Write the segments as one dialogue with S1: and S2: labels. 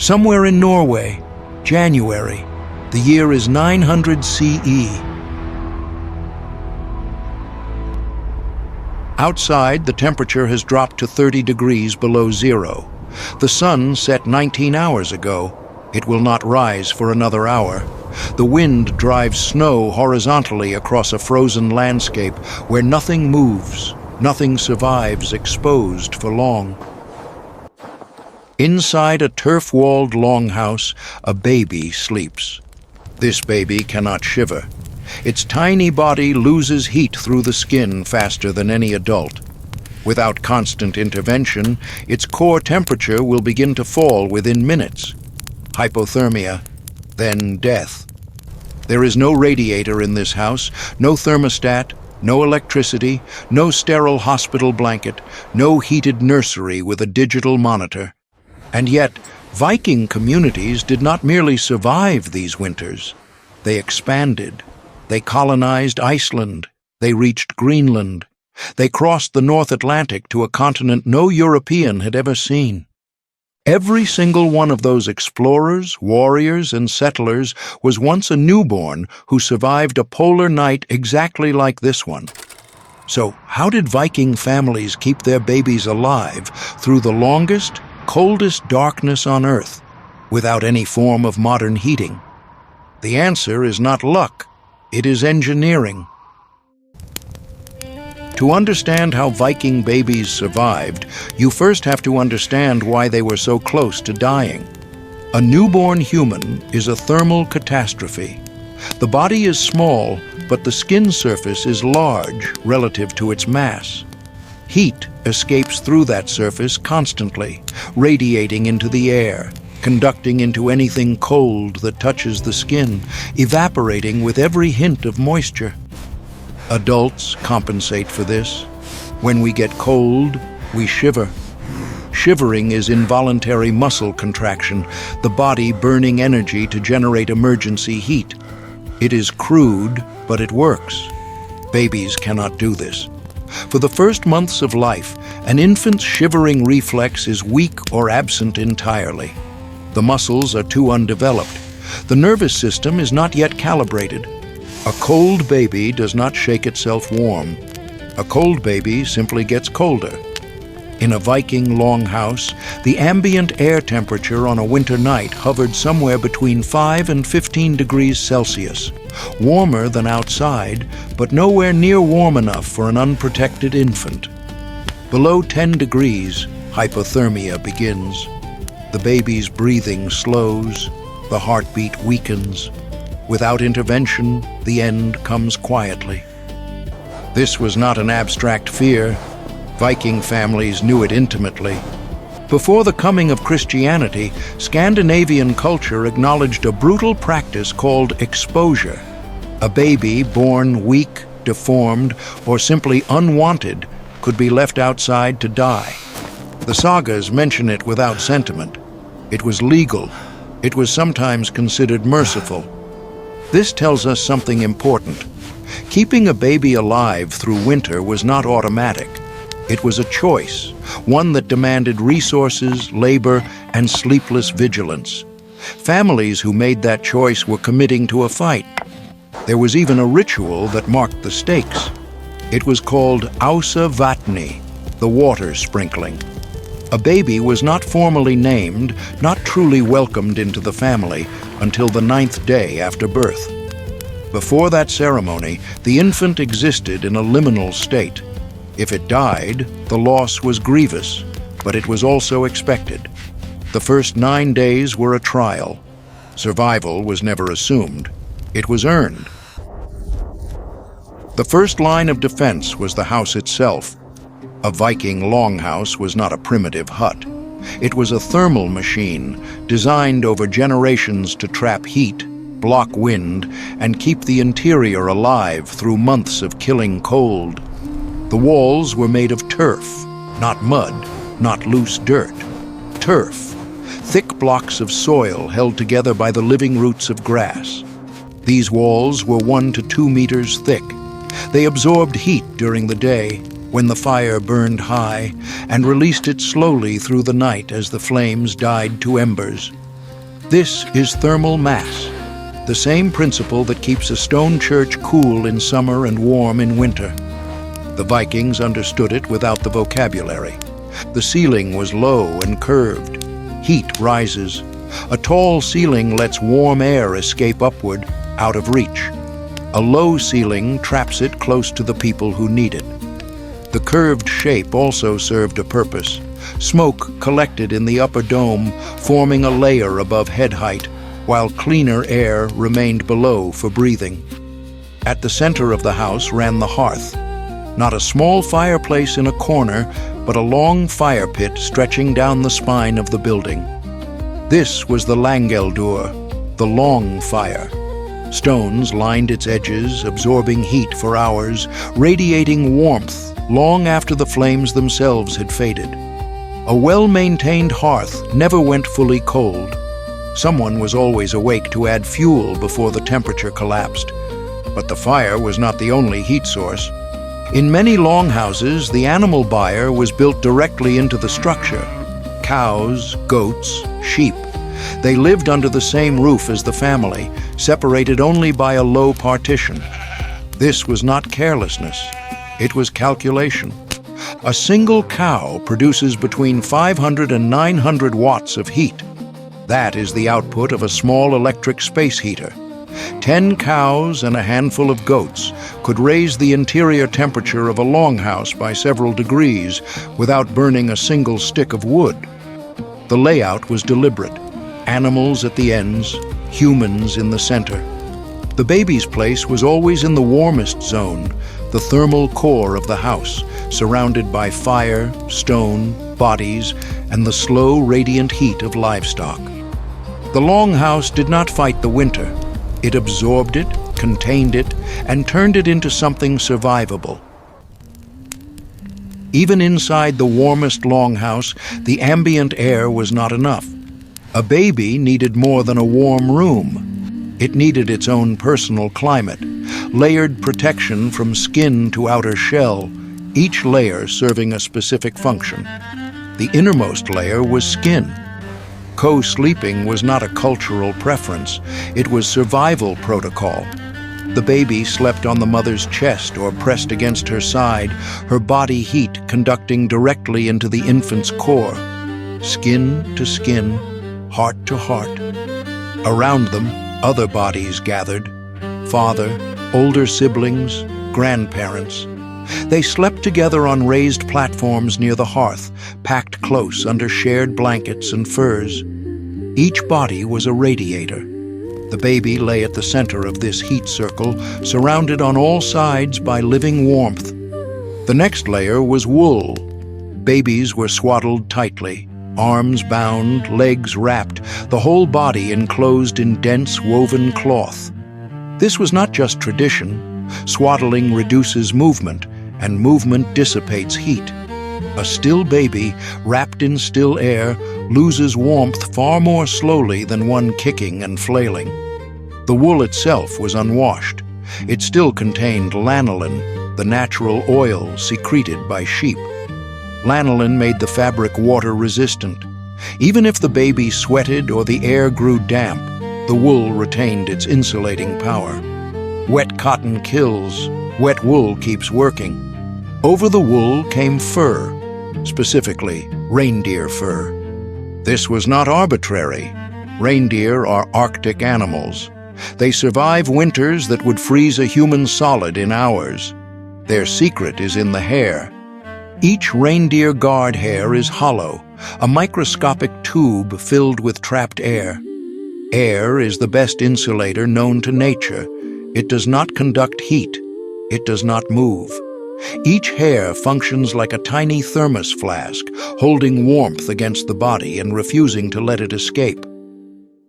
S1: Somewhere in Norway, January. The year is 900 CE. Outside, the temperature has dropped to 30 degrees below zero. The sun set 19 hours ago. It will not rise for another hour. The wind drives snow horizontally across a frozen landscape where nothing moves, nothing survives exposed for long. Inside a turf-walled longhouse, a baby sleeps. This baby cannot shiver. Its tiny body loses heat through the skin faster than any adult. Without constant intervention, its core temperature will begin to fall within minutes. Hypothermia, then death. There is no radiator in this house, no thermostat, no electricity, no sterile hospital blanket, no heated nursery with a digital monitor. And yet, Viking communities did not merely survive these winters. They expanded. They colonized Iceland. They reached Greenland. They crossed the North Atlantic to a continent no European had ever seen. Every single one of those explorers, warriors, and settlers was once a newborn who survived a polar night exactly like this one. So, how did Viking families keep their babies alive through the longest, coldest darkness on Earth, without any form of modern heating? The answer is not luck, it is engineering. To understand how Viking babies survived, you first have to understand why they were so close to dying. A newborn human is a thermal catastrophe. The body is small, but the skin surface is large relative to its mass. Heat escapes through that surface constantly, radiating into the air, conducting into anything cold that touches the skin, evaporating with every hint of moisture. Adults compensate for this. When we get cold, we shiver. Shivering is involuntary muscle contraction, the body burning energy to generate emergency heat. It is crude, but it works. Babies cannot do this. For the first months of life, an infant's shivering reflex is weak or absent entirely. The muscles are too undeveloped. The nervous system is not yet calibrated. A cold baby does not shake itself warm. A cold baby simply gets colder. In a Viking longhouse, the ambient air temperature on a winter night hovered somewhere between 5 and 15 degrees Celsius, warmer than outside, but nowhere near warm enough for an unprotected infant. Below 10 degrees, hypothermia begins. The baby's breathing slows, the heartbeat weakens. Without intervention, the end comes quietly. This was not an abstract fear. Viking families knew it intimately. Before the coming of Christianity, Scandinavian culture acknowledged a brutal practice called exposure. A baby born weak, deformed, or simply unwanted could be left outside to die. The sagas mention it without sentiment. It was legal. It was sometimes considered merciful. This tells us something important. Keeping a baby alive through winter was not automatic. It was a choice, one that demanded resources, labor, and sleepless vigilance. Families who made that choice were committing to a fight. There was even a ritual that marked the stakes. It was called Ausa Vatni, the water sprinkling. A baby was not formally named, not truly welcomed into the family, until the 9th day after birth. Before that ceremony, the infant existed in a liminal state. If it died, the loss was grievous, but it was also expected. The first 9 days were a trial. Survival was never assumed. It was earned. The first line of defense was the house itself. A Viking longhouse was not a primitive hut. It was a thermal machine designed over generations to trap heat, block wind, and keep the interior alive through months of killing cold. The walls were made of turf, not mud, not loose dirt. Turf, thick blocks of soil held together by the living roots of grass. These walls were 1 to 2 meters thick. They absorbed heat during the day, when the fire burned high, and released it slowly through the night as the flames died to embers. This is thermal mass, the same principle that keeps a stone church cool in summer and warm in winter. The Vikings understood it without the vocabulary. The ceiling was low and curved. Heat rises. A tall ceiling lets warm air escape upward, out of reach. A low ceiling traps it close to the people who need it. The curved shape also served a purpose. Smoke collected in the upper dome, forming a layer above head height, while cleaner air remained below for breathing. At the center of the house ran the hearth. Not a small fireplace in a corner, but a long fire pit stretching down the spine of the building. This was the langeldur, the long fire. Stones lined its edges, absorbing heat for hours, radiating warmth long after the flames themselves had faded. A well-maintained hearth never went fully cold. Someone was always awake to add fuel before the temperature collapsed. But the fire was not the only heat source. In many longhouses, the animal byre was built directly into the structure. Cows, goats, sheep. They lived under the same roof as the family, separated only by a low partition. This was not carelessness. It was calculation. A single cow produces between 500 and 900 watts of heat. That is the output of a small electric space heater. 10 cows and a handful of goats could raise the interior temperature of a longhouse by several degrees without burning a single stick of wood. The layout was deliberate. Animals at the ends, humans in the center. The baby's place was always in the warmest zone, the thermal core of the house, surrounded by fire, stone, bodies, and the slow, radiant heat of livestock. The longhouse did not fight the winter. It absorbed it, contained it, and turned it into something survivable. Even inside the warmest longhouse, the ambient air was not enough. A baby needed more than a warm room. It needed its own personal climate, layered protection from skin to outer shell, each layer serving a specific function. The innermost layer was skin. Co-sleeping was not a cultural preference, it was survival protocol. The baby slept on the mother's chest or pressed against her side, her body heat conducting directly into the infant's core. Skin to skin, heart to heart. Around them, other bodies gathered. Father, older siblings, grandparents. They slept together on raised platforms near the hearth, packed close under shared blankets and furs. Each body was a radiator. The baby lay at the center of this heat circle, surrounded on all sides by living warmth. The next layer was wool. Babies were swaddled tightly, arms bound, legs wrapped, the whole body enclosed in dense woven cloth. This was not just tradition. Swaddling reduces movement, and movement dissipates heat. A still baby, wrapped in still air, loses warmth far more slowly than one kicking and flailing. The wool itself was unwashed. It still contained lanolin, the natural oil secreted by sheep. Lanolin made the fabric water-resistant. Even if the baby sweated or the air grew damp, the wool retained its insulating power. Wet cotton kills, wet wool keeps working. Over the wool came fur, specifically reindeer fur. This was not arbitrary. Reindeer are Arctic animals. They survive winters that would freeze a human solid in hours. Their secret is in the hair. Each reindeer guard hair is hollow, a microscopic tube filled with trapped air. Air is the best insulator known to nature. It does not conduct heat. It does not move. Each hair functions like a tiny thermos flask, holding warmth against the body and refusing to let it escape.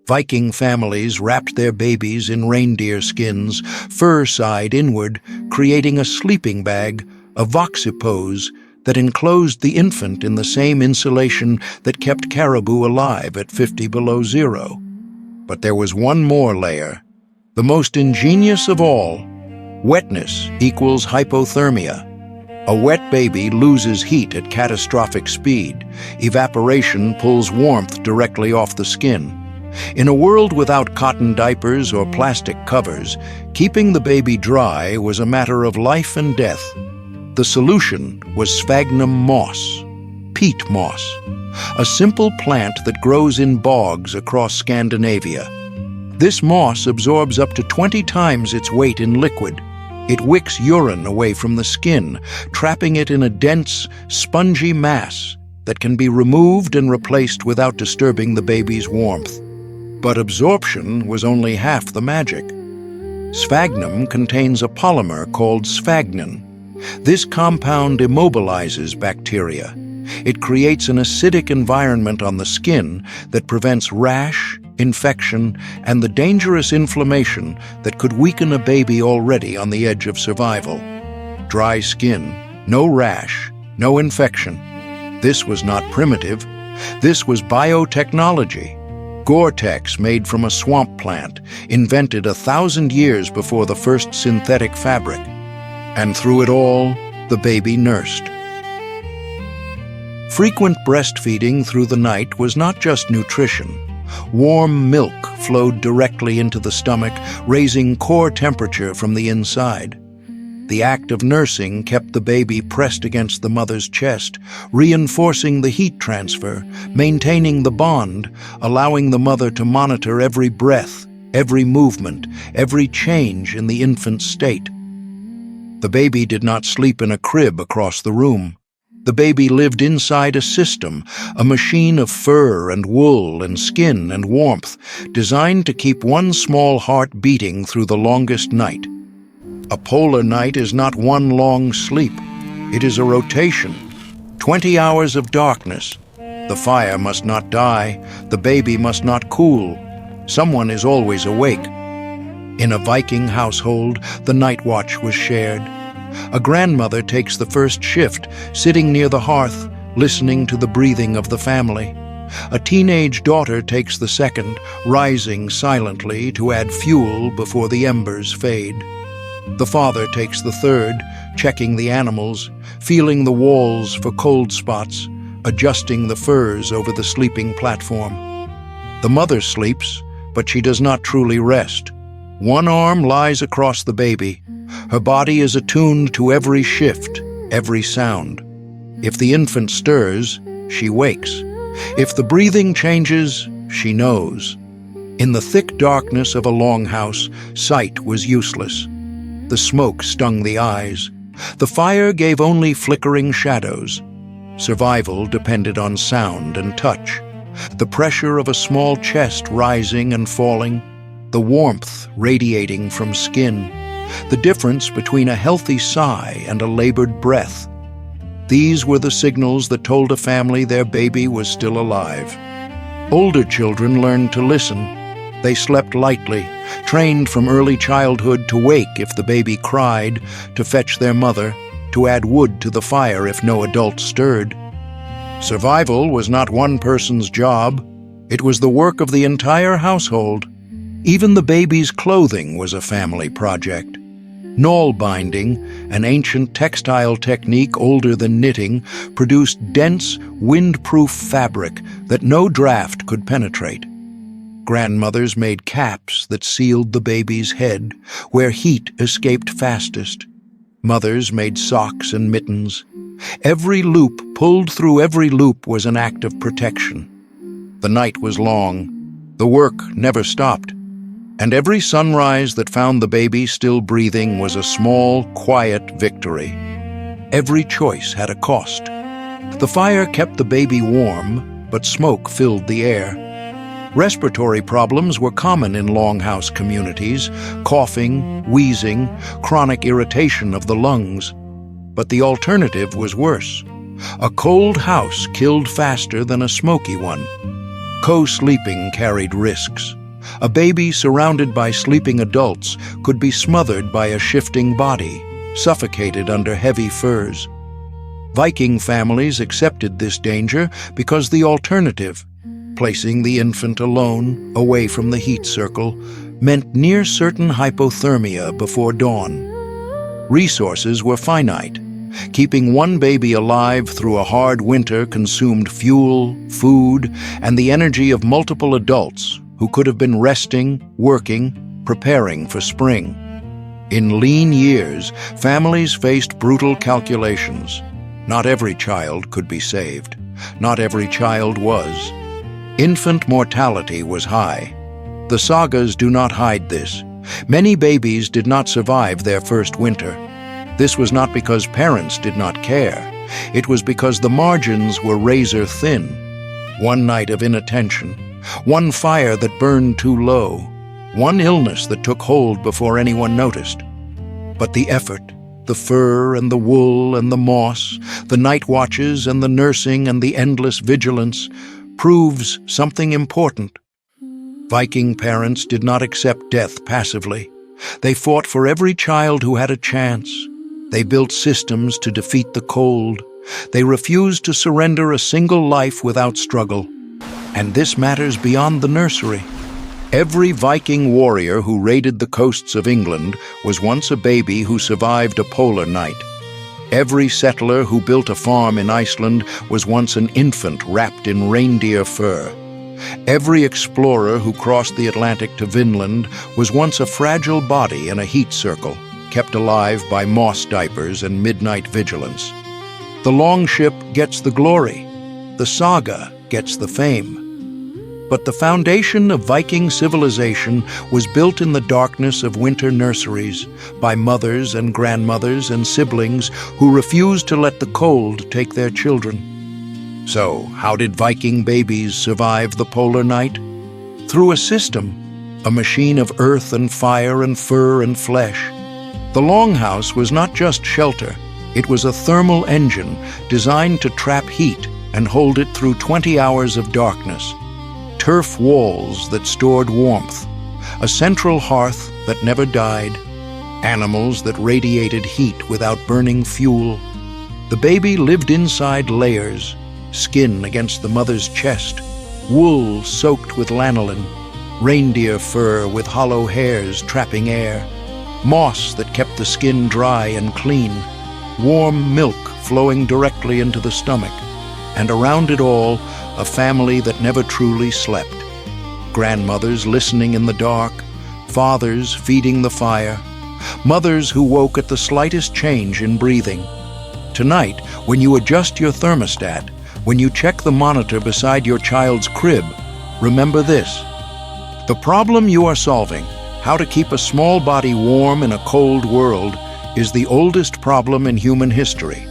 S1: Viking families wrapped their babies in reindeer skins, fur side inward, creating a sleeping bag, a voxipose, that enclosed the infant in the same insulation that kept caribou alive at 50 below zero. But there was one more layer, the most ingenious of all. Wetness equals hypothermia. A wet baby loses heat at catastrophic speed. Evaporation pulls warmth directly off the skin. In a world without cotton diapers or plastic covers, keeping the baby dry was a matter of life and death. The solution was sphagnum moss, peat moss, a simple plant that grows in bogs across Scandinavia. This moss absorbs up to 20 times its weight in liquid. It wicks urine away from the skin, trapping it in a dense, spongy mass that can be removed and replaced without disturbing the baby's warmth. But absorption was only half the magic. Sphagnum contains a polymer called sphagnum. This compound immobilizes bacteria. It creates an acidic environment on the skin that prevents rash, infection, and the dangerous inflammation that could weaken a baby already on the edge of survival. Dry skin, no rash, no infection. This was not primitive. This was biotechnology. Gore-Tex, made from a swamp plant, invented 1,000 years before the first synthetic fabric. And through it all, the baby nursed. Frequent breastfeeding through the night was not just nutrition. Warm milk flowed directly into the stomach, raising core temperature from the inside. The act of nursing kept the baby pressed against the mother's chest, reinforcing the heat transfer, maintaining the bond, allowing the mother to monitor every breath, every movement, every change in the infant's state. The baby did not sleep in a crib across the room. The baby lived inside a system, a machine of fur and wool and skin and warmth, designed to keep one small heart beating through the longest night. A polar night is not one long sleep. It is a rotation. 20 hours of darkness. The fire must not die. The baby must not cool. Someone is always awake. In a Viking household, the night watch was shared. A grandmother takes the first shift, sitting near the hearth, listening to the breathing of the family. A teenage daughter takes the second, rising silently to add fuel before the embers fade. The father takes the third, checking the animals, feeling the walls for cold spots, adjusting the furs over the sleeping platform. The mother sleeps, but she does not truly rest. One arm lies across the baby. Her body is attuned to every shift, every sound. If the infant stirs, she wakes. If the breathing changes, she knows. In the thick darkness of a longhouse, sight was useless. The smoke stung the eyes. The fire gave only flickering shadows. Survival depended on sound and touch. The pressure of a small chest rising and falling, the warmth radiating from skin, the difference between a healthy sigh and a labored breath. These were the signals that told a family their baby was still alive. Older children learned to listen. They slept lightly, trained from early childhood to wake if the baby cried, to fetch their mother, to add wood to the fire if no adult stirred. Survival was not one person's job. It was the work of the entire household. Even the baby's clothing was a family project. Knoll binding, an ancient textile technique older than knitting, produced dense, wind-proof fabric that no draft could penetrate. Grandmothers made caps that sealed the baby's head, where heat escaped fastest. Mothers made socks and mittens. Every loop pulled through every loop was an act of protection. The night was long. The work never stopped. And every sunrise that found the baby still breathing was a small, quiet victory. Every choice had a cost. The fire kept the baby warm, but smoke filled the air. Respiratory problems were common in longhouse communities: coughing, wheezing, chronic irritation of the lungs. But the alternative was worse. A cold house killed faster than a smoky one. Co-sleeping carried risks. A baby surrounded by sleeping adults could be smothered by a shifting body, suffocated under heavy furs. Viking families accepted this danger because the alternative, placing the infant alone, away from the heat circle, meant near-certain hypothermia before dawn. Resources were finite. Keeping one baby alive through a hard winter consumed fuel, food, and the energy of multiple adults who could have been resting, working, preparing for spring. In lean years, families faced brutal calculations. Not every child could be saved. Not every child was. Infant mortality was high. The sagas do not hide this. Many babies did not survive their first winter. This was not because parents did not care. It was because the margins were razor thin. One night of inattention, one fire that burned too low, one illness that took hold before anyone noticed. But the effort, the fur and the wool and the moss, the night watches and the nursing and the endless vigilance proves something important. Viking parents did not accept death passively. They fought for every child who had a chance. They built systems to defeat the cold. They refused to surrender a single life without struggle. And this matters beyond the nursery. Every Viking warrior who raided the coasts of England was once a baby who survived a polar night. Every settler who built a farm in Iceland was once an infant wrapped in reindeer fur. Every explorer who crossed the Atlantic to Vinland was once a fragile body in a heat circle, kept alive by moss diapers and midnight vigilance. The longship gets the glory. The saga gets the fame. But the foundation of Viking civilization was built in the darkness of winter nurseries by mothers and grandmothers and siblings who refused to let the cold take their children. So, how did Viking babies survive the polar night? Through a system, a machine of earth and fire and fur and flesh. The longhouse was not just shelter, it was a thermal engine designed to trap heat and hold it through 20 hours of darkness. Turf walls that stored warmth, a central hearth that never died, animals that radiated heat without burning fuel. The baby lived inside layers, skin against the mother's chest, wool soaked with lanolin, reindeer fur with hollow hairs trapping air, moss that kept the skin dry and clean, warm milk flowing directly into the stomach, and around it all, a family that never truly slept. Grandmothers listening in the dark, fathers feeding the fire, mothers who woke at the slightest change in breathing. Tonight, when you adjust your thermostat, when you check the monitor beside your child's crib, remember this. The problem you are solving, how to keep a small body warm in a cold world, is the oldest problem in human history.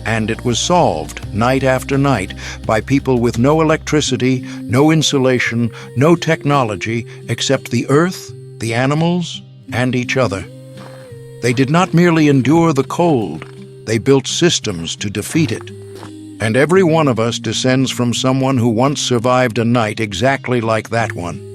S1: And it was solved night after night by people with no electricity, no insulation, no technology except the earth, the animals, and each other. They did not merely endure the cold, they built systems to defeat it. And every one of us descends from someone who once survived a night exactly like that one.